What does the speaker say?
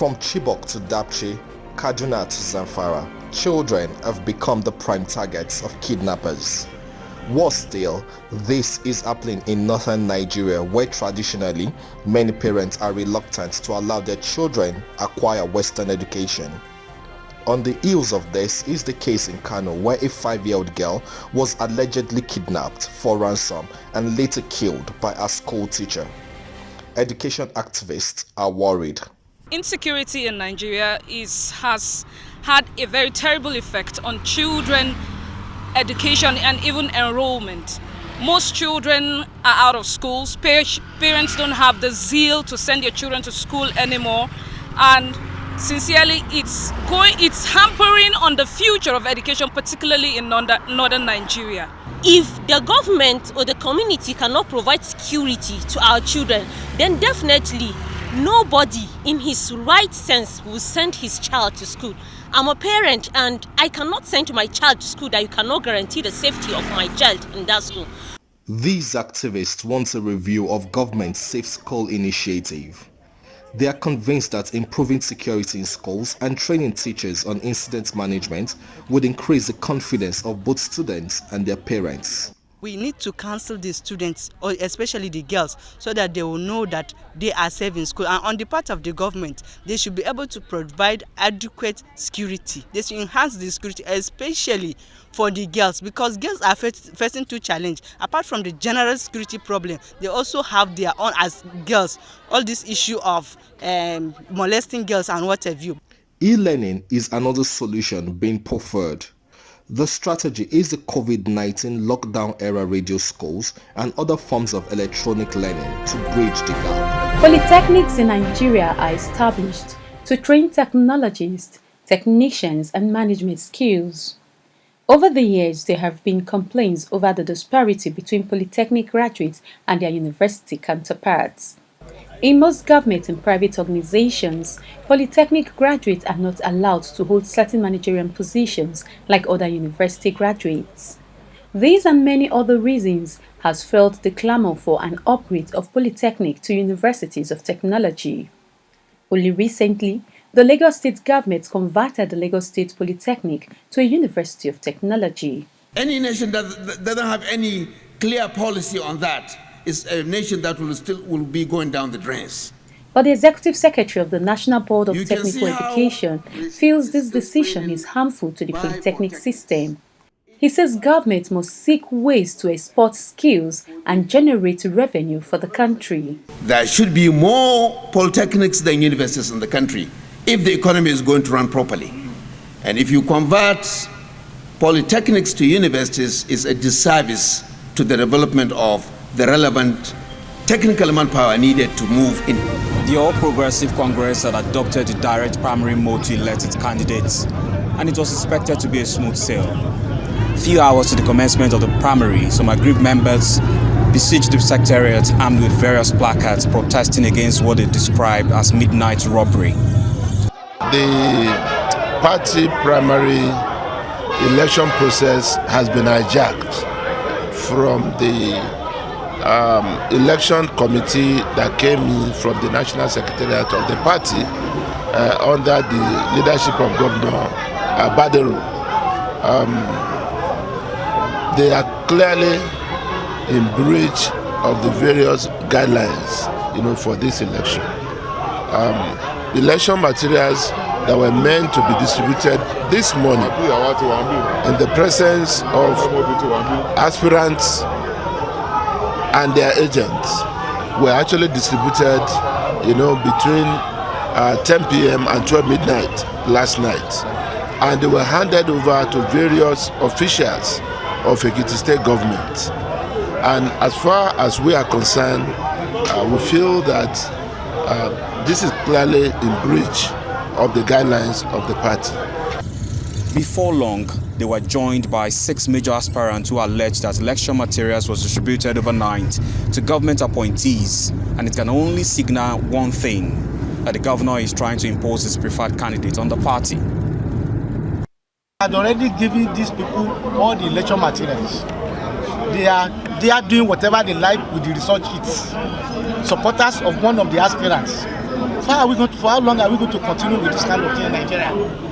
From Chibok to Dapchi, Kaduna to Zamfara, children have become the prime targets of kidnappers. Worse still, this is happening in northern Nigeria, where traditionally many parents are reluctant to allow their children acquire Western education. On the heels of this is the case in Kano, where a 5-year-old girl was allegedly kidnapped for ransom and later killed by a school teacher. Education activists are worried. Insecurity in Nigeria has had a very terrible effect on children, education and even enrollment. Most children are out of schools. Parents don't have the zeal to send their children to school anymore, and sincerely it's hampering on the future of education, particularly in northern Nigeria. If the government or the community cannot provide security to our children, then definitely nobody in his right sense will send his child to school. I'm a parent and I cannot send my child to school that you cannot guarantee the safety of my child in that school. These activists want a review of government's Safe School initiative. They are convinced that improving security in schools and training teachers on incident management would increase the confidence of both students and their parents. We need to counsel the students, or especially the girls, so that they will know that they are safe in school. And on the part of the government, they should be able to provide adequate security. They should enhance the security, especially for the girls, because girls are facing two challenges. Apart from the general security problem, they also have their own as girls, all this issue of molesting girls and what have you. E-learning is another solution being preferred. The strategy is the COVID-19 lockdown-era radio schools and other forms of electronic learning to bridge the gap. Polytechnics in Nigeria are established to train technologists, technicians and management skills. Over the years, there have been complaints over the disparity between Polytechnic graduates and their university counterparts. In most government and private organizations, Polytechnic graduates are not allowed to hold certain managerial positions like other university graduates. These and many other reasons has fueled the clamor for an upgrade of Polytechnic to universities of technology. Only recently, the Lagos State government converted the Lagos State Polytechnic to a university of technology. Any nation that doesn't have any clear policy on that is a nation that will be going down the drains. But the Executive Secretary of the National Board of Technical Education feels this decision is harmful to the Polytechnic system. He says government must seek ways to export skills and generate revenue for the country. There should be more polytechnics than universities in the country if the economy is going to run properly. And if you convert polytechnics to universities, it's a disservice to the development of the relevant technical manpower needed to move in. The All Progressive Congress had adopted the direct primary mode to elect its candidates, and it was expected to be a smooth sail. Few hours to the commencement of the primary, some aggrieved members besieged the secretariat armed with various placards protesting against what they described as midnight robbery. The party primary election process has been hijacked from the election committee that came in from the National Secretariat of the party under the leadership of Governor Baderu. They are clearly in breach of the various guidelines, for this election. Election materials that were meant to be distributed this morning in the presence of aspirants and their agents were actually distributed, between 10 p.m. and 12 midnight last night. And they were handed over to various officials of Ekiti State government. And as far as we are concerned, we feel that this is clearly in breach of the guidelines of the party. Before long, they were joined by 6 major aspirants who alleged that election materials was distributed overnight to government appointees, and it can only signal one thing, that the governor is trying to impose his preferred candidate on the party. I had already given these people all the election materials. They are doing whatever they like with the result sheets. Supporters of one of the aspirants For how long are we going to continue with this kind of thing in Nigeria?